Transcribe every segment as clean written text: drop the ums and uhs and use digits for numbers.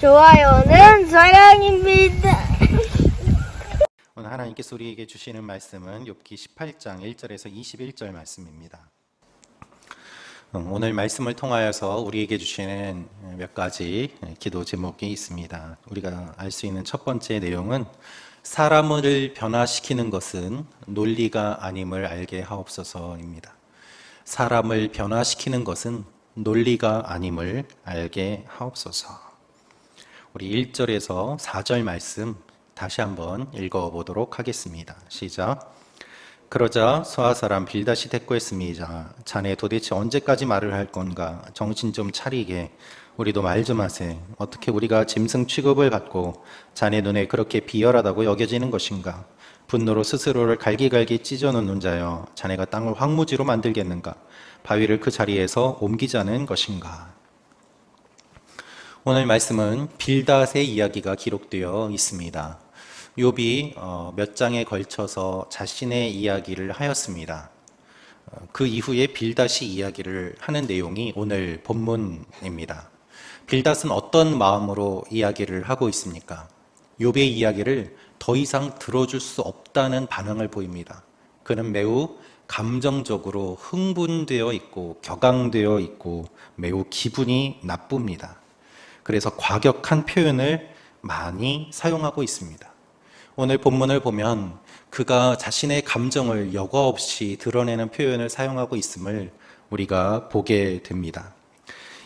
좋아요는 사랑입니다. 오늘 하나님께서 우리에게 주시는 말씀은 욥기 18장 1절에서 21절 말씀입니다. 오늘 말씀을 통하여서 우리에게 주시는 몇 가지 기도 제목이 있습니다. 우리가 알 수 있는 첫 번째 내용은 사람을 변화시키는 것은 논리가 아님을 알게 하옵소서입니다. 사람을 변화시키는 것은 논리가 아님을 알게 하옵소서. 우리 1절에서 4절 말씀 다시 한번 읽어보도록 하겠습니다. 시작. 그러자 수하 사람 빌닷이 대꾸했습니다. 자네 도대체 언제까지 말을 할 건가? 정신 좀 차리게. 우리도 말 좀 하세. 어떻게 우리가 짐승 취급을 받고 자네 눈에 그렇게 비열하다고 여겨지는 것인가? 분노로 스스로를 갈기갈기 찢어놓는 자여, 자네가 땅을 황무지로 만들겠는가? 바위를 그 자리에서 옮기자는 것인가? 오늘 말씀은 빌닷의 이야기가 기록되어 있습니다. 욥이 몇 장에 걸쳐서 자신의 이야기를 하였습니다. 그 이후에 빌닷이 이야기를 하는 내용이 오늘 본문입니다. 빌닷은 어떤 마음으로 이야기를 하고 있습니까? 욥의 이야기를 더 이상 들어줄 수 없다는 반응을 보입니다. 그는 매우 감정적으로 흥분되어 있고 격앙되어 있고 매우 기분이 나쁩니다. 그래서 과격한 표현을 많이 사용하고 있습니다. 오늘 본문을 보면 그가 자신의 감정을 여과 없이 드러내는 표현을 사용하고 있음을 우리가 보게 됩니다.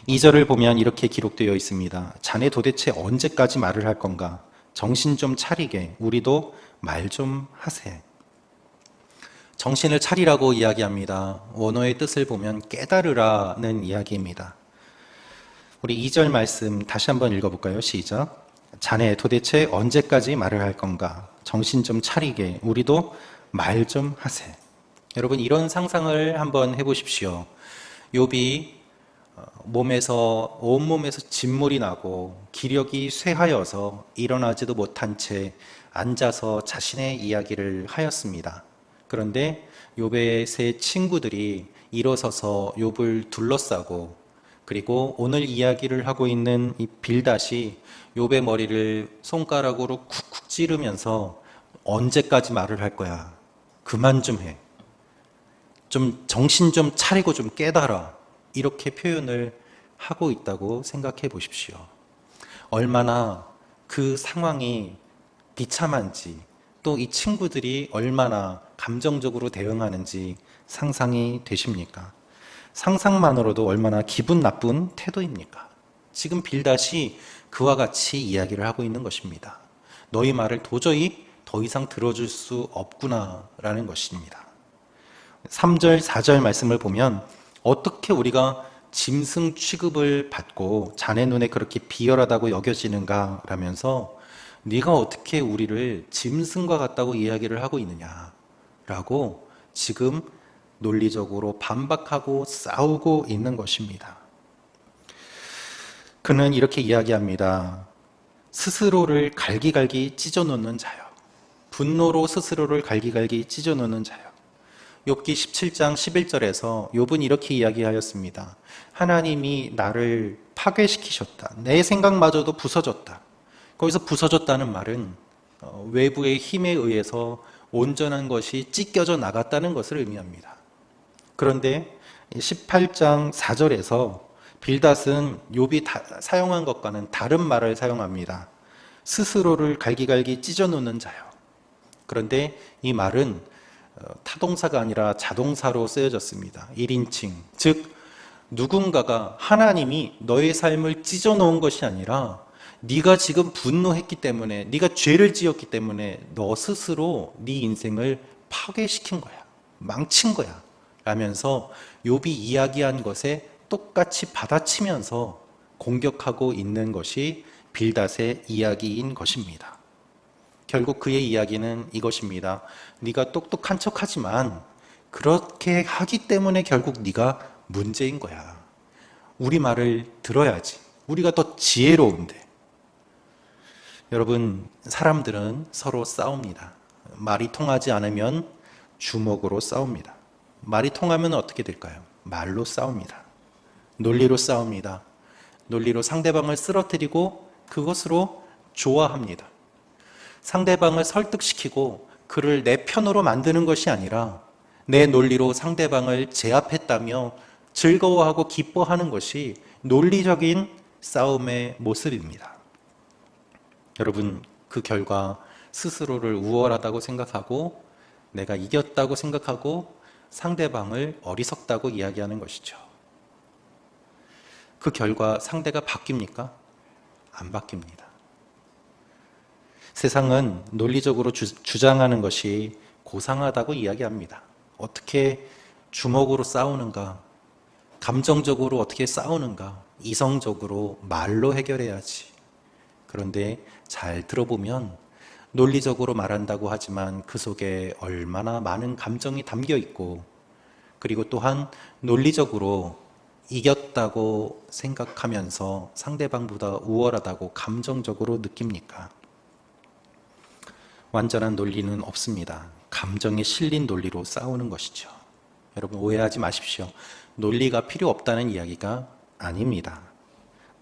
2절을 보면 이렇게 기록되어 있습니다. 자네 도대체 언제까지 말을 할 건가? 정신 좀 차리게. 우리도 말 좀 하세. 정신을 차리라고 이야기합니다. 원어의 뜻을 보면 깨달으라는 이야기입니다. 우리 2절 말씀 다시 한번 읽어볼까요? 시작. 자네 도대체 언제까지 말을 할 건가? 정신 좀 차리게. 우리도 말 좀 하세. 여러분, 이런 상상을 한번 해보십시오. 욥이 온몸에서 진물이 나고 기력이 쇠하여서 일어나지도 못한 채 앉아서 자신의 이야기를 하였습니다. 그런데 욥의 세 친구들이 일어서서 욥을 둘러싸고, 그리고 오늘 이야기를 하고 있는 이 빌닷이 욥의 머리를 손가락으로 쿡쿡 찌르면서 언제까지 말을 할 거야? 그만 좀 해. 좀 정신 좀 차리고 좀 깨달아. 이렇게 표현을 하고 있다고 생각해 보십시오. 얼마나 그 상황이 비참한지, 또 이 친구들이 얼마나 감정적으로 대응하는지 상상이 되십니까? 상상만으로도 얼마나 기분 나쁜 태도입니까? 지금 빌닷이 그와 같이 이야기를 하고 있는 것입니다. 너희 말을 도저히 더 이상 들어줄 수 없구나 라는 것입니다. 3절, 4절 말씀을 보면 어떻게 우리가 짐승 취급을 받고 자네 눈에 그렇게 비열하다고 여겨지는가 라면서 네가 어떻게 우리를 짐승과 같다고 이야기를 하고 있느냐 라고 지금 논리적으로 반박하고 싸우고 있는 것입니다. 그는 이렇게 이야기합니다. 스스로를 갈기갈기 찢어놓는 자요. 분노로 스스로를 갈기갈기 찢어놓는 자요. 욥기 17장 11절에서 욥은 이렇게 이야기하였습니다. 하나님이 나를 파괴시키셨다. 내 생각마저도 부서졌다. 거기서 부서졌다는 말은 외부의 힘에 의해서 온전한 것이 찢겨져 나갔다는 것을 의미합니다. 그런데 18장 4절에서 빌닷은 욥이 사용한 것과는 다른 말을 사용합니다. 스스로를 갈기갈기 찢어놓는 자요. 그런데 이 말은 타동사가 아니라 자동사로 쓰여졌습니다. 1인칭. 즉 누군가가, 하나님이 너의 삶을 찢어놓은 것이 아니라 네가 지금 분노했기 때문에, 네가 죄를 지었기 때문에 너 스스로 네 인생을 파괴시킨 거야. 망친 거야. 라면서 욥이 이야기한 것에 똑같이 받아치면서 공격하고 있는 것이 빌닷의 이야기인 것입니다. 결국 그의 이야기는 이것입니다. 네가 똑똑한 척하지만 그렇게 하기 때문에 결국 네가 문제인 거야. 우리 말을 들어야지. 우리가 더 지혜로운데. 여러분, 사람들은 서로 싸웁니다. 말이 통하지 않으면 주먹으로 싸웁니다. 말이 통하면 어떻게 될까요? 말로 싸웁니다. 논리로 싸웁니다. 논리로 상대방을 쓰러뜨리고 그것으로 좋아합니다. 상대방을 설득시키고 그를 내 편으로 만드는 것이 아니라 내 논리로 상대방을 제압했다며 즐거워하고 기뻐하는 것이 논리적인 싸움의 모습입니다. 여러분, 그 결과 스스로를 우월하다고 생각하고 내가 이겼다고 생각하고 상대방을 어리석다고 이야기하는 것이죠. 그 결과 상대가 바뀝니까? 안 바뀝니다. 세상은 논리적으로 주장하는 것이 고상하다고 이야기합니다. 어떻게 주먹으로 싸우는가? 감정적으로 어떻게 싸우는가? 이성적으로 말로 해결해야지. 그런데 잘 들어보면 논리적으로 말한다고 하지만 그 속에 얼마나 많은 감정이 담겨 있고, 그리고 또한 논리적으로 이겼다고 생각하면서 상대방보다 우월하다고 감정적으로 느낍니까? 완전한 논리는 없습니다. 감정에 실린 논리로 싸우는 것이죠. 여러분, 오해하지 마십시오. 논리가 필요 없다는 이야기가 아닙니다.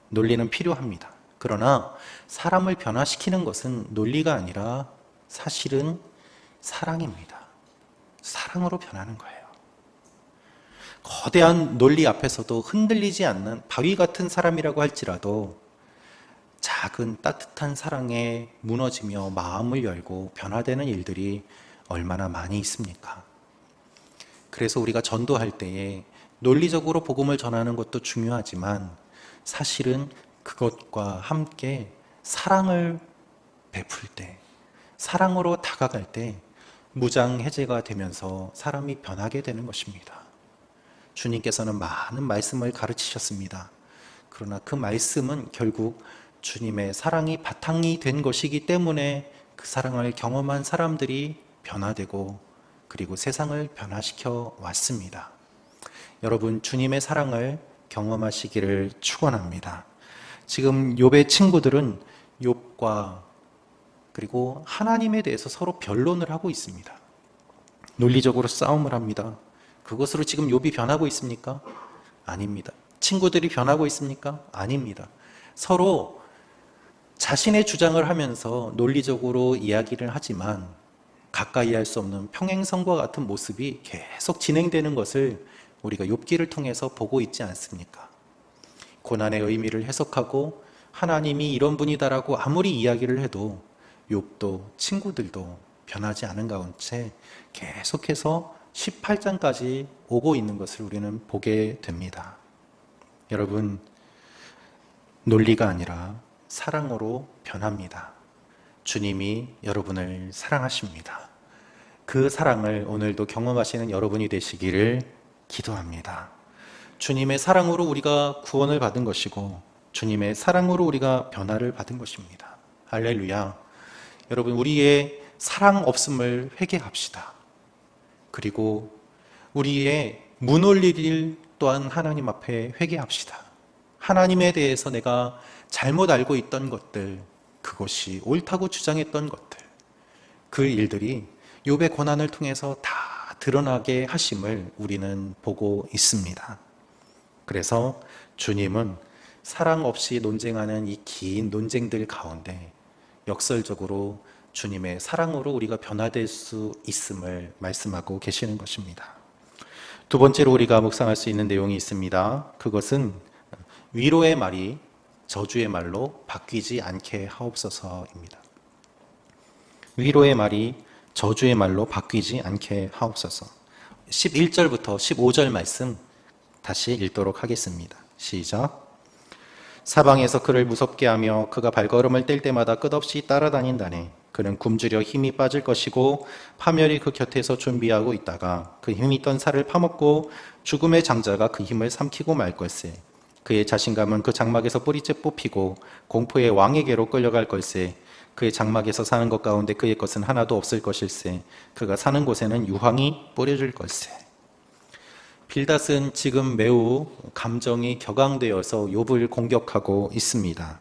논리는 필요합니다. 그러나 사람을 변화시키는 것은 논리가 아니라 사실은 사랑입니다. 사랑으로 변하는 거예요. 거대한 논리 앞에서도 흔들리지 않는 바위 같은 사람이라고 할지라도 작은 따뜻한 사랑에 무너지며 마음을 열고 변화되는 일들이 얼마나 많이 있습니까? 그래서 우리가 전도할 때에 논리적으로 복음을 전하는 것도 중요하지만 사실은 그것과 함께 사랑을 베풀 때, 사랑으로 다가갈 때 무장해제가 되면서 사람이 변하게 되는 것입니다. 주님께서는 많은 말씀을 가르치셨습니다. 그러나 그 말씀은 결국 주님의 사랑이 바탕이 된 것이기 때문에 그 사랑을 경험한 사람들이 변화되고 그리고 세상을 변화시켜 왔습니다. 여러분, 주님의 사랑을 경험하시기를 축원합니다. 지금 욥의 친구들은 욥과 그리고 하나님에 대해서 서로 변론을 하고 있습니다. 논리적으로 싸움을 합니다. 그것으로 지금 욥이 변하고 있습니까? 아닙니다. 친구들이 변하고 있습니까? 아닙니다. 서로 자신의 주장을 하면서 논리적으로 이야기를 하지만 가까이 할 수 없는 평행선과 같은 모습이 계속 진행되는 것을 우리가 욥기를 통해서 보고 있지 않습니까? 고난의 의미를 해석하고 하나님이 이런 분이다라고 아무리 이야기를 해도 욥도 친구들도 변하지 않은 가운데 계속해서 18장까지 오고 있는 것을 우리는 보게 됩니다. 여러분, 논리가 아니라 사랑으로 변합니다. 주님이 여러분을 사랑하십니다. 그 사랑을 오늘도 경험하시는 여러분이 되시기를 기도합니다. 주님의 사랑으로 우리가 구원을 받은 것이고 주님의 사랑으로 우리가 변화를 받은 것입니다. 할렐루야. 여러분, 우리의 사랑 없음을 회개합시다. 그리고 우리의 무논리를 또한 하나님 앞에 회개합시다. 하나님에 대해서 내가 잘못 알고 있던 것들, 그것이 옳다고 주장했던 것들, 그 일들이 욥의 고난을 통해서 다 드러나게 하심을 우리는 보고 있습니다. 그래서 주님은 사랑 없이 논쟁하는 이 긴 논쟁들 가운데 역설적으로 주님의 사랑으로 우리가 변화될 수 있음을 말씀하고 계시는 것입니다. 두 번째로 우리가 묵상할 수 있는 내용이 있습니다. 그것은 위로의 말이 저주의 말로 바뀌지 않게 하옵소서입니다. 위로의 말이 저주의 말로 바뀌지 않게 하옵소서. 11절부터 15절 말씀 다시 읽도록 하겠습니다. 시작. 사방에서 그를 무섭게 하며 그가 발걸음을 뗄 때마다 끝없이 따라다닌다네. 그는 굶주려 힘이 빠질 것이고 파멸이 그 곁에서 준비하고 있다가 그 힘이 있던 살을 파먹고 죽음의 장자가 그 힘을 삼키고 말 걸세. 그의 자신감은 그 장막에서 뿌리째 뽑히고 공포의 왕에게로 끌려갈 걸세. 그의 장막에서 사는 것 가운데 그의 것은 하나도 없을 것일세. 그가 사는 곳에는 유황이 뿌려질 걸세. 빌닷은 지금 매우 감정이 격앙되어서 욥을 공격하고 있습니다.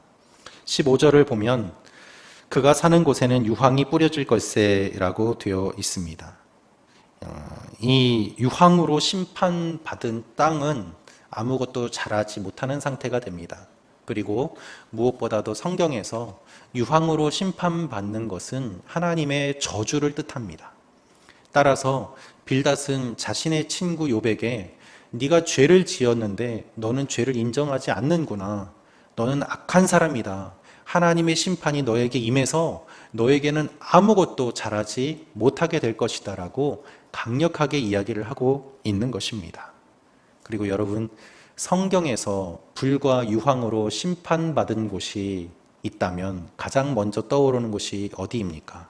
15절을 보면 그가 사는 곳에는 유황이 뿌려질 걸세라고 되어 있습니다. 이 유황으로 심판받은 땅은 아무것도 자라지 못하는 상태가 됩니다. 그리고 무엇보다도 성경에서 유황으로 심판받는 것은 하나님의 저주를 뜻합니다. 따라서 빌닷은 자신의 친구 욥에게 네가 죄를 지었는데 너는 죄를 인정하지 않는구나. 너는 악한 사람이다. 하나님의 심판이 너에게 임해서 너에게는 아무것도 잘하지 못하게 될 것이다 라고 강력하게 이야기를 하고 있는 것입니다. 그리고 여러분, 성경에서 불과 유황으로 심판받은 곳이 있다면 가장 먼저 떠오르는 곳이 어디입니까?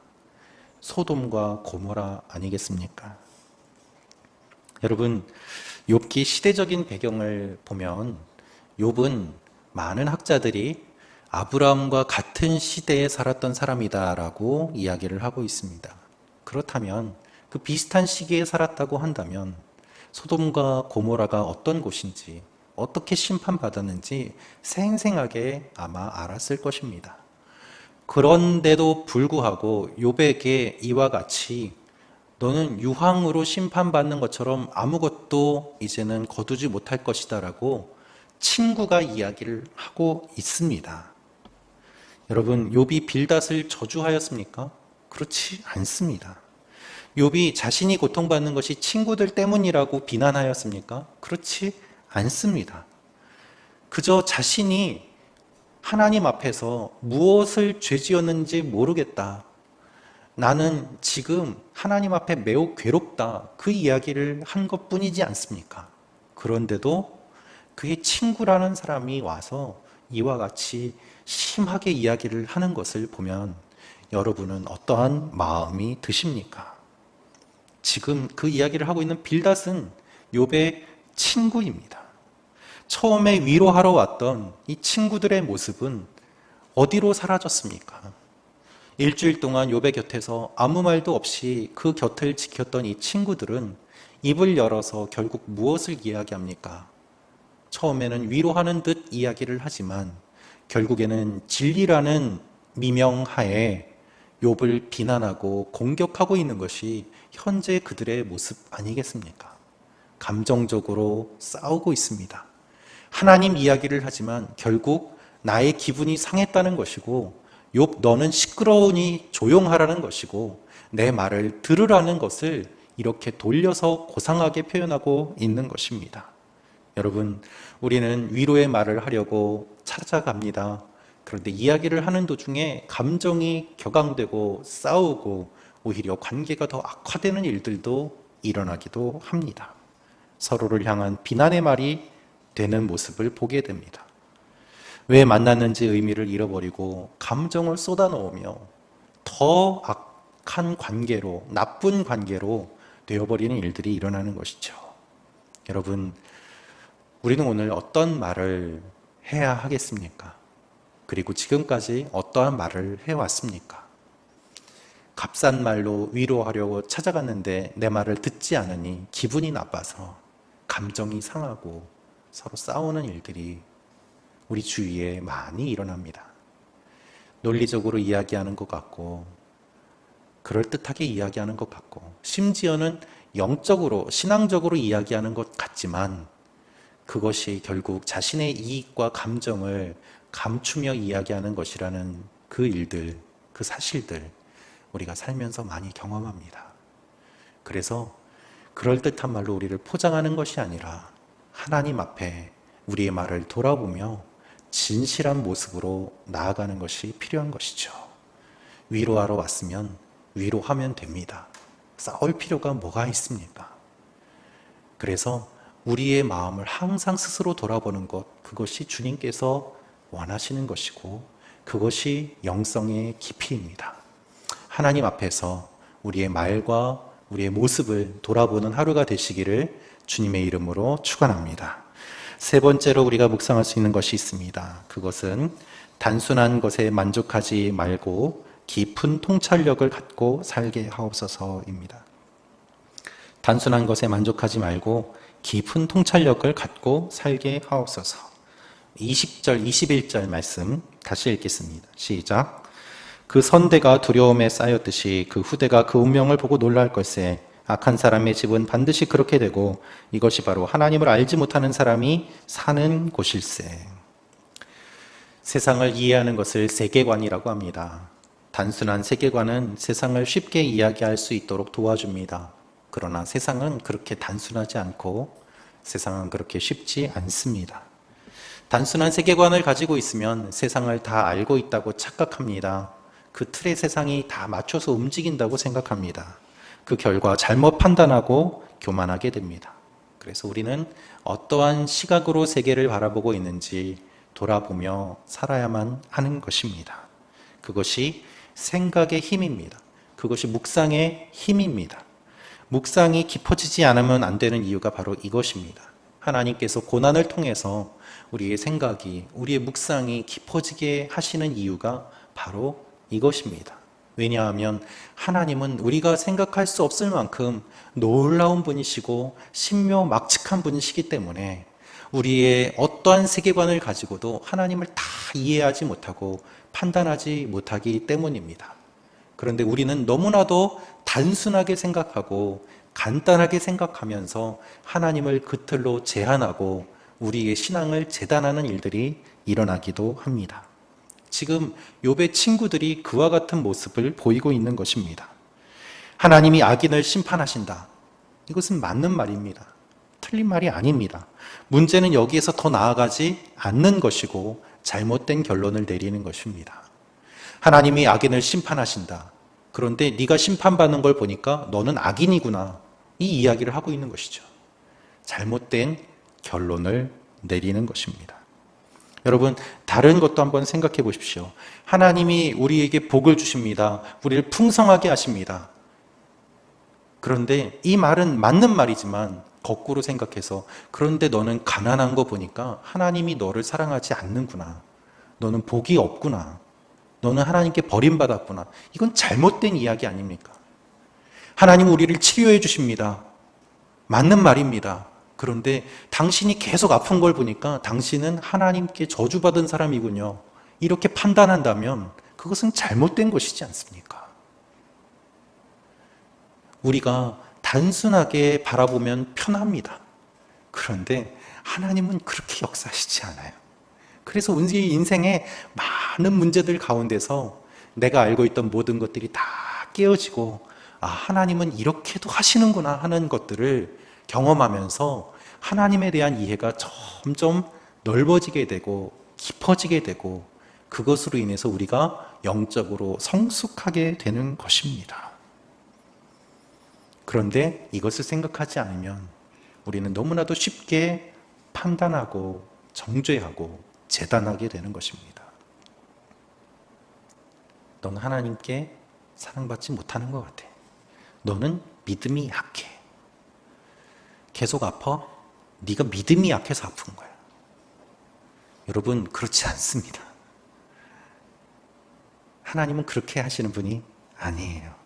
소돔과 고모라 아니겠습니까? 여러분, 욥기 시대적인 배경을 보면 욥은 많은 학자들이 아브라함과 같은 시대에 살았던 사람이다라고 이야기를 하고 있습니다. 그렇다면 그 비슷한 시기에 살았다고 한다면 소돔과 고모라가 어떤 곳인지, 어떻게 심판받았는지 생생하게 아마 알았을 것입니다. 그런데도 불구하고 욥에게 이와 같이 너는 유황으로 심판받는 것처럼 아무것도 이제는 거두지 못할 것이다 라고 친구가 이야기를 하고 있습니다. 여러분, 욥이 빌닷을 저주하였습니까? 그렇지 않습니다. 욥이 자신이 고통받는 것이 친구들 때문이라고 비난하였습니까? 그렇지 않습니다. 그저 자신이 하나님 앞에서 무엇을 죄지었는지 모르겠다. 나는 지금 하나님 앞에 매우 괴롭다. 그 이야기를 한 것뿐이지 않습니까? 그런데도 그의 친구라는 사람이 와서 이와 같이 심하게 이야기를 하는 것을 보면 여러분은 어떠한 마음이 드십니까? 지금 그 이야기를 하고 있는 빌닷은 욥의 친구입니다. 처음에 위로하러 왔던 이 친구들의 모습은 어디로 사라졌습니까? 일주일 동안 욥의 곁에서 아무 말도 없이 그 곁을 지켰던 이 친구들은 입을 열어서 결국 무엇을 이야기합니까? 처음에는 위로하는 듯 이야기를 하지만 결국에는 진리라는 미명하에 욥을 비난하고 공격하고 있는 것이 현재 그들의 모습 아니겠습니까? 감정적으로 싸우고 있습니다. 하나님 이야기를 하지만 결국 나의 기분이 상했다는 것이고 욥 너는 시끄러우니 조용하라는 것이고 내 말을 들으라는 것을 이렇게 돌려서 고상하게 표현하고 있는 것입니다. 여러분, 우리는 위로의 말을 하려고 찾아갑니다. 그런데 이야기를 하는 도중에 감정이 격앙되고 싸우고 오히려 관계가 더 악화되는 일들도 일어나기도 합니다. 서로를 향한 비난의 말이 되는 모습을 보게 됩니다. 왜 만났는지 의미를 잃어버리고 감정을 쏟아놓으며 더 악한 관계로, 나쁜 관계로 되어버리는 일들이 일어나는 것이죠. 여러분, 우리는 오늘 어떤 말을 해야 하겠습니까? 그리고 지금까지 어떠한 말을 해왔습니까? 값싼 말로 위로하려고 찾아갔는데 내 말을 듣지 않으니 기분이 나빠서 감정이 상하고 서로 싸우는 일들이 우리 주위에 많이 일어납니다. 논리적으로 이야기하는 것 같고 그럴듯하게 이야기하는 것 같고 심지어는 영적으로 신앙적으로 이야기하는 것 같지만 그것이 결국 자신의 이익과 감정을 감추며 이야기하는 것이라는 그 일들, 그 사실들 우리가 살면서 많이 경험합니다. 그래서 그럴듯한 말로 우리를 포장하는 것이 아니라 하나님 앞에 우리의 말을 돌아보며 진실한 모습으로 나아가는 것이 필요한 것이죠. 위로하러 왔으면 위로하면 됩니다. 싸울 필요가 뭐가 있습니까? 그래서 우리의 마음을 항상 스스로 돌아보는 것, 그것이 주님께서 원하시는 것이고 그것이 영성의 깊이입니다. 하나님 앞에서 우리의 말과 우리의 모습을 돌아보는 하루가 되시기를 주님의 이름으로 축원합니다. 세 번째로 우리가 묵상할 수 있는 것이 있습니다. 그것은 단순한 것에 만족하지 말고 깊은 통찰력을 갖고 살게 하옵소서입니다. 단순한 것에 만족하지 말고 깊은 통찰력을 갖고 살게 하옵소서. 20절, 21절 말씀 다시 읽겠습니다. 시작. 그 선대가 두려움에 쌓였듯이 그 후대가 그 운명을 보고 놀랄 걸세. 악한 사람의 집은 반드시 그렇게 되고 이것이 바로 하나님을 알지 못하는 사람이 사는 곳일세. 세상을 이해하는 것을 세계관이라고 합니다. 단순한 세계관은 세상을 쉽게 이야기할 수 있도록 도와줍니다. 그러나 세상은 그렇게 단순하지 않고 세상은 그렇게 쉽지 않습니다. 단순한 세계관을 가지고 있으면 세상을 다 알고 있다고 착각합니다. 그 틀에 세상이 다 맞춰서 움직인다고 생각합니다. 그 결과 잘못 판단하고 교만하게 됩니다. 그래서 우리는 어떠한 시각으로 세계를 바라보고 있는지 돌아보며 살아야만 하는 것입니다. 그것이 생각의 힘입니다. 그것이 묵상의 힘입니다. 묵상이 깊어지지 않으면 안 되는 이유가 바로 이것입니다. 하나님께서 고난을 통해서 우리의 생각이, 우리의 묵상이 깊어지게 하시는 이유가 바로 이것입니다. 왜냐하면 하나님은 우리가 생각할 수 없을 만큼 놀라운 분이시고 신묘막측한 분이시기 때문에 우리의 어떠한 세계관을 가지고도 하나님을 다 이해하지 못하고 판단하지 못하기 때문입니다. 그런데 우리는 너무나도 단순하게 생각하고 간단하게 생각하면서 하나님을 그 틀로 제한하고 우리의 신앙을 재단하는 일들이 일어나기도 합니다. 지금 욥의 친구들이 그와 같은 모습을 보이고 있는 것입니다. 하나님이 악인을 심판하신다. 이것은 맞는 말입니다. 틀린 말이 아닙니다. 문제는 여기에서 더 나아가지 않는 것이고 잘못된 결론을 내리는 것입니다. 하나님이 악인을 심판하신다. 그런데 네가 심판받는 걸 보니까 너는 악인이구나. 이 이야기를 하고 있는 것이죠. 잘못된 결론을 내리는 것입니다. 여러분, 다른 것도 한번 생각해 보십시오. 하나님이 우리에게 복을 주십니다. 우리를 풍성하게 하십니다. 그런데 이 말은 맞는 말이지만 거꾸로 생각해서 그런데 너는 가난한 거 보니까 하나님이 너를 사랑하지 않는구나. 너는 복이 없구나. 너는 하나님께 버림받았구나. 이건 잘못된 이야기 아닙니까? 하나님은 우리를 치료해 주십니다. 맞는 말입니다. 그런데 당신이 계속 아픈 걸 보니까 당신은 하나님께 저주받은 사람이군요. 이렇게 판단한다면 그것은 잘못된 것이지 않습니까? 우리가 단순하게 바라보면 편합니다. 그런데 하나님은 그렇게 역사하시지 않아요. 그래서 우리 인생의 많은 문제들 가운데서 내가 알고 있던 모든 것들이 다 깨어지고 하나님은 이렇게도 하시는구나 하는 것들을 경험하면서 하나님에 대한 이해가 점점 넓어지게 되고 깊어지게 되고 그것으로 인해서 우리가 영적으로 성숙하게 되는 것입니다. 그런데 이것을 생각하지 않으면 우리는 너무나도 쉽게 판단하고 정죄하고 재단하게 되는 것입니다. 너는 하나님께 사랑받지 못하는 것 같아. 너는 믿음이 약해. 계속 아파? 네가 믿음이 약해서 아픈 거야. 여러분, 그렇지 않습니다. 하나님은 그렇게 하시는 분이 아니에요.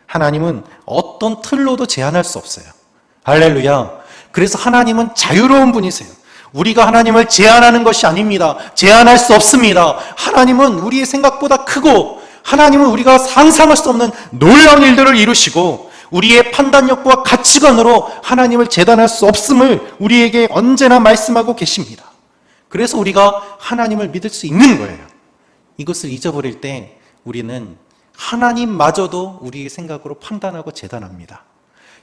하나님은 어떤 틀로도 제한할 수 없어요. 할렐루야. 그래서 하나님은 자유로운 분이세요. 우리가 하나님을 제한하는 것이 아닙니다. 제한할 수 없습니다. 하나님은 우리의 생각보다 크고 하나님은 우리가 상상할 수 없는 놀라운 일들을 이루시고 우리의 판단력과 가치관으로 하나님을 재단할 수 없음을 우리에게 언제나 말씀하고 계십니다. 그래서 우리가 하나님을 믿을 수 있는 거예요. 이것을 잊어버릴 때 우리는 하나님마저도 우리의 생각으로 판단하고 재단합니다.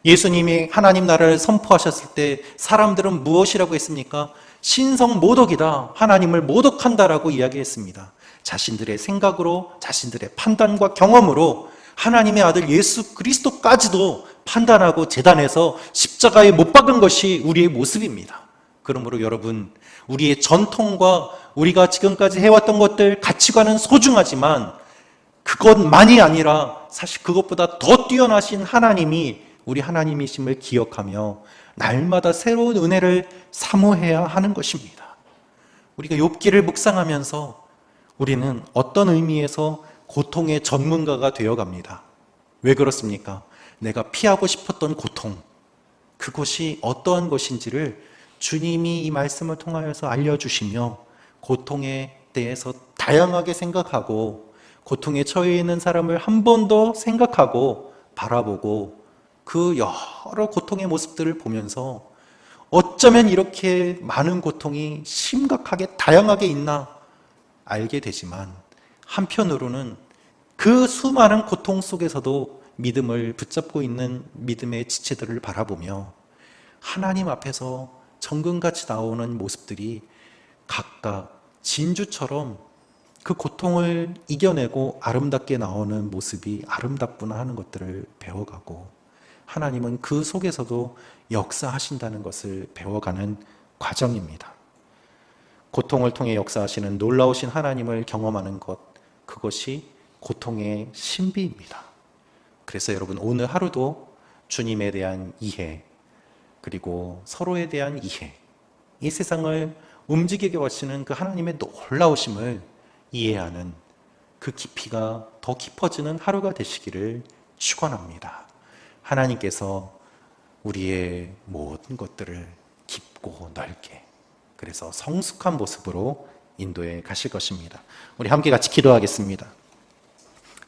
예수님이 하나님 나라를 선포하셨을 때 사람들은 무엇이라고 했습니까? 신성 모독이다. 하나님을 모독한다라고 이야기했습니다. 자신들의 생각으로, 자신들의 판단과 경험으로 하나님의 아들 예수 그리스도까지도 판단하고 재단해서 십자가에 못 박은 것이 우리의 모습입니다. 그러므로 여러분, 우리의 전통과 우리가 지금까지 해왔던 것들, 가치관은 소중하지만 그것만이 아니라 사실 그것보다 더 뛰어나신 하나님이 우리 하나님이심을 기억하며 날마다 새로운 은혜를 사모해야 하는 것입니다. 우리가 욥기를 묵상하면서 우리는 어떤 의미에서 고통의 전문가가 되어갑니다. 왜 그렇습니까? 내가 피하고 싶었던 고통, 그것이 어떠한 것인지를 주님이 이 말씀을 통하여서 알려주시며 고통에 대해서 다양하게 생각하고 고통에 처해 있는 사람을 한 번 더 생각하고 바라보고 그 여러 고통의 모습들을 보면서 어쩌면 이렇게 많은 고통이 심각하게 다양하게 있나? 알게 되지만 한편으로는 그 수많은 고통 속에서도 믿음을 붙잡고 있는 믿음의 지체들을 바라보며 하나님 앞에서 정금같이 나오는 모습들이 각각 진주처럼 그 고통을 이겨내고 아름답게 나오는 모습이 아름답구나 하는 것들을 배워가고, 하나님은 그 속에서도 역사하신다는 것을 배워가는 과정입니다. 고통을 통해 역사하시는 놀라우신 하나님을 경험하는 것, 그것이 고통의 신비입니다. 그래서 여러분, 오늘 하루도 주님에 대한 이해, 그리고 서로에 대한 이해, 이 세상을 움직이게 하시는 그 하나님의 놀라우심을 이해하는 그 깊이가 더 깊어지는 하루가 되시기를 축원합니다. 하나님께서 우리의 모든 것들을 깊고 넓게, 그래서 성숙한 모습으로 인도해 가실 것입니다. 우리 함께 같이 기도하겠습니다.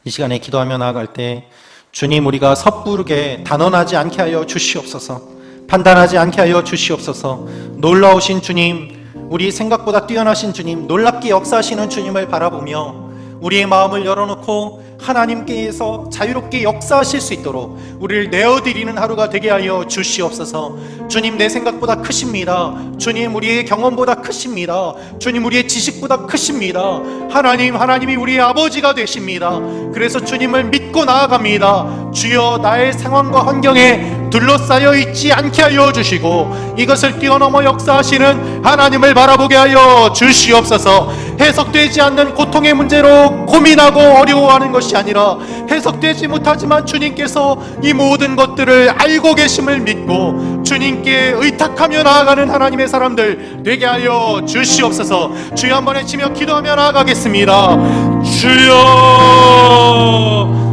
이 시간에 기도하며 나아갈 때, 주님, 우리가 섣부르게 단언하지 않게 하여 주시옵소서. 판단하지 않게 하여 주시옵소서. 놀라우신 주님, 우리 생각보다 뛰어나신 주님, 놀랍게 역사하시는 주님을 바라보며 우리의 마음을 열어놓고 하나님께서 자유롭게 역사하실 수 있도록 우리를 내어드리는 하루가 되게 하여 주시옵소서. 주님, 내 생각보다 크십니다. 주님, 우리의 경험보다 크십니다. 주님, 우리의 지식보다 크십니다. 하나님이 우리의 아버지가 되십니다. 그래서 주님을 믿고 나아갑니다. 주여, 나의 상황과 환경에 둘러싸여 있지 않게 하여 주시고 이것을 뛰어넘어 역사하시는 하나님을 바라보게 하여 주시옵소서. 해석되지 않는 고통의 문제로 고민하고 어려워하는 것이 아니라 해석되지 못하지만 주님께서 이 모든 것들을 알고 계심을 믿고 주님께 의탁하며 나아가는 하나님의 사람들 되게 하여 주시옵소서. 주여, 한번 외치며 기도하며 나아가겠습니다. 주여,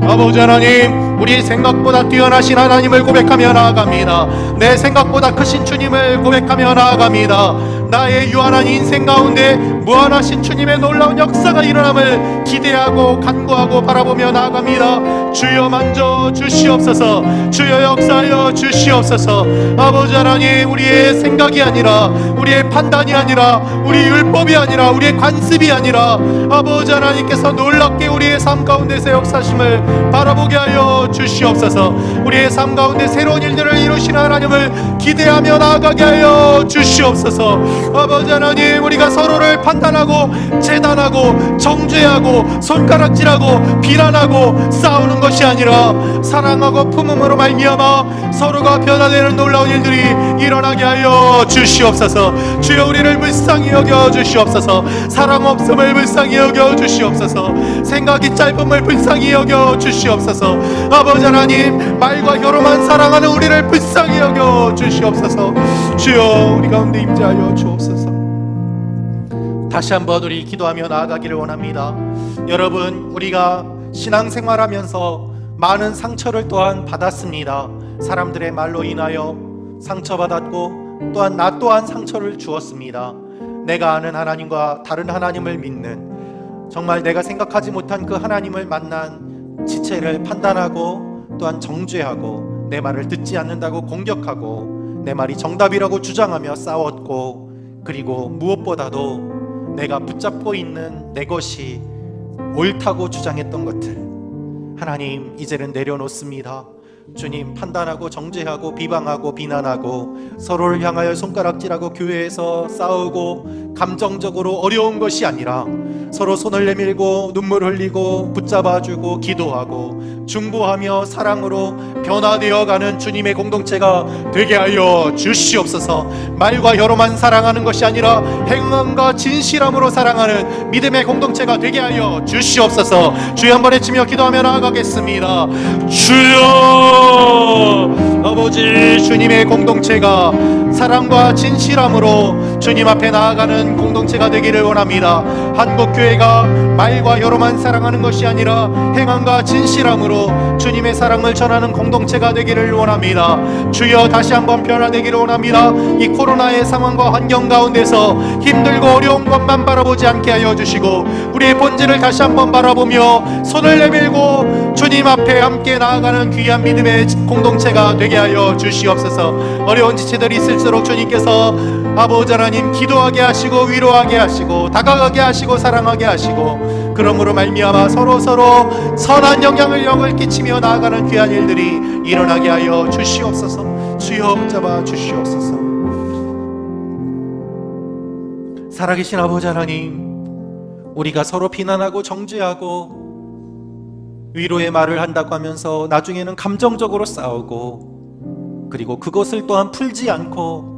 아버지 하나님, 우리 생각보다 뛰어나신 하나님을 고백하며 나아갑니다. 내 생각보다 크신 주님을 고백하며 나아갑니다. 나의 유한한 인생 가운데 무한하신 주님의 놀라운 역사가 일어남을 기대하고 간구하고 바라보며 나아갑니다. 주여, 만져 주시옵소서. 주여, 역사하여 주시옵소서. 아버지 하나님, 우리의 생각이 아니라, 우리의 판단이 아니라, 우리 율법이 아니라, 우리의 관습이 아니라 아버지 하나님께서 놀랍게 우리의 삶 가운데서 역사하심을 바라보게 하여 주시옵소서. 우리의 삶 가운데 새로운 일들을 이루시는 하나님을 기대하며 나아가게 하여 주시옵소서. 아버지 하나님, 우리가 서로를 판단하고 재단하고 정죄하고 손가락질하고 비난하고 싸우는 것이 아니라 사랑하고 품음으로 말미암아 서로가 변화되는 놀라운 일들이 일어나게 하여 주시옵소서. 주여, 우리를 불쌍히 여겨 주시옵소서. 사랑 없음을 불쌍히 여겨 주시옵소서. 생각이 짧음을 불쌍히 여겨 주시옵소서. 아버지 하나님, 말과 혀로만 사랑하는 우리를 불쌍히 여겨 주시옵소서. 주여, 우리 가운데 임재하여 주옵소서. 다시 한번 우리 기도하며 나아가기를 원합니다. 여러분, 우리가 신앙생활하면서 많은 상처를 또한 받았습니다. 사람들의 말로 인하여 상처받았고, 또한 나 또한 상처를 주었습니다. 내가 아는 하나님과 다른 하나님을 믿는, 정말 내가 생각하지 못한 그 하나님을 만난 지체를 판단하고 또한 정죄하고 내 말을 듣지 않는다고 공격하고 내 말이 정답이라고 주장하며 싸웠고, 그리고 무엇보다도 내가 붙잡고 있는 내 것이 옳다고 주장했던 것들, 하나님, 이제는 내려놓습니다. 주님, 판단하고 정죄하고 비방하고 비난하고 서로를 향하여 손가락질하고 교회에서 싸우고 감정적으로 어려운 것이 아니라 서로 손을 내밀고 눈물 흘리고 붙잡아주고 기도하고 중보하며 사랑으로 변화되어가는 주님의 공동체가 되게 하여 주시옵소서. 말과 혀로만 사랑하는 것이 아니라 행함과 진실함으로 사랑하는 믿음의 공동체가 되게 하여 주시옵소서. 주여, 한번 외치며 기도하며 나아가겠습니다. 주여, 아버지, 주님의 공동체가 사랑과 진실함으로 주님 앞에 나아가는 공동체가 되기를 원합니다. 한국교회가 말과 혀로만 사랑하는 것이 아니라 행함과 진실함으로 주님의 사랑을 전하는 공동체가 되기를 원합니다. 주여, 다시 한번 변화되기를 원합니다. 이 코로나의 상황과 환경 가운데서 힘들고 어려운 것만 바라보지 않게 하여 주시고 우리의 본질을 다시 한번 바라보며 손을 내밀고 주님 앞에 함께 나아가는 귀한 믿음의 공동체가 되게 하여 주시옵소서. 어려운 지체들이 있을수록 주님께서 아버지 하나님, 기도하게 하시고 위로하게 하시고 다가가게 하시고 사랑하게 하시고, 그러므로 말미암아 서로 선한 영향을 끼치며 나아가는 귀한 일들이 일어나게 하여 주시옵소서. 주여 붙잡아 주시옵소서. 살아계신 아버지 하나님, 우리가 서로 비난하고 정죄하고 위로의 말을 한다고 하면서 나중에는 감정적으로 싸우고, 그리고 그것을 또한 풀지 않고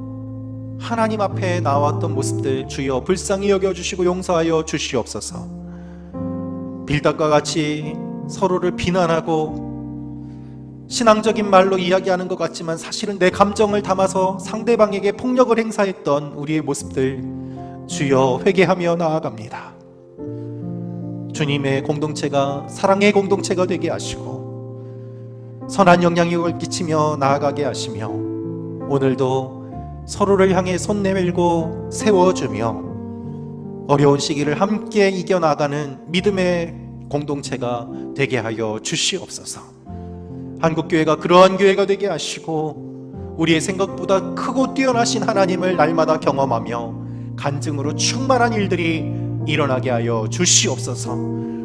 하나님 앞에 나왔던 모습들, 주여 불쌍히 여겨주시고 용서하여 주시옵소서. 빌닷과 같이 서로를 비난하고 신앙적인 말로 이야기하는 것 같지만 사실은 내 감정을 담아서 상대방에게 폭력을 행사했던 우리의 모습들, 주여 회개하며 나아갑니다. 주님의 공동체가 사랑의 공동체가 되게 하시고 선한 영향력을 끼치며 나아가게 하시며, 오늘도 서로를 향해 손 내밀고 세워주며 어려운 시기를 함께 이겨나가는 믿음의 공동체가 되게 하여 주시옵소서. 한국교회가 그러한 교회가 되게 하시고, 우리의 생각보다 크고 뛰어나신 하나님을 날마다 경험하며 간증으로 충만한 일들이 일어나게 하여 주시옵소서.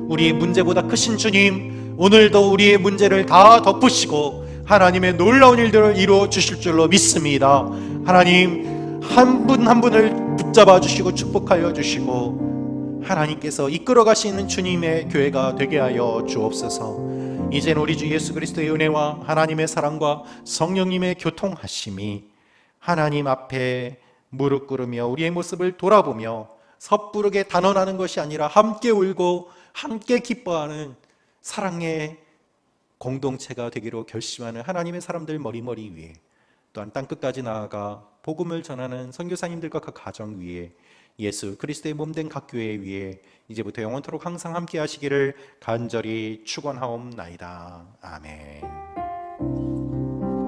우리의 문제보다 크신 주님, 오늘도 우리의 문제를 다 덮으시고 하나님의 놀라운 일들을 이루어 주실 줄로 믿습니다. 하나님, 한 분 한 분을 붙잡아 주시고 축복하여 주시고 하나님께서 이끌어 가시는 주님의 교회가 되게 하여 주옵소서. 이제는 우리 주 예수 그리스도의 은혜와 하나님의 사랑과 성령님의 교통하심이 하나님 앞에 무릎 꿇으며 우리의 모습을 돌아보며 섣부르게 단언하는 것이 아니라 함께 울고 함께 기뻐하는 사랑의 공동체가 되기로 결심하는 하나님의 사람들 머리머리 위에, 또한 땅끝까지 나아가 복음을 전하는 선교사님들과 각 가정 위에, 예수 그리스도의 몸된 각 교회 위에 이제부터 영원토록 항상 함께 하시기를 간절히 축원하옵나이다. 아멘.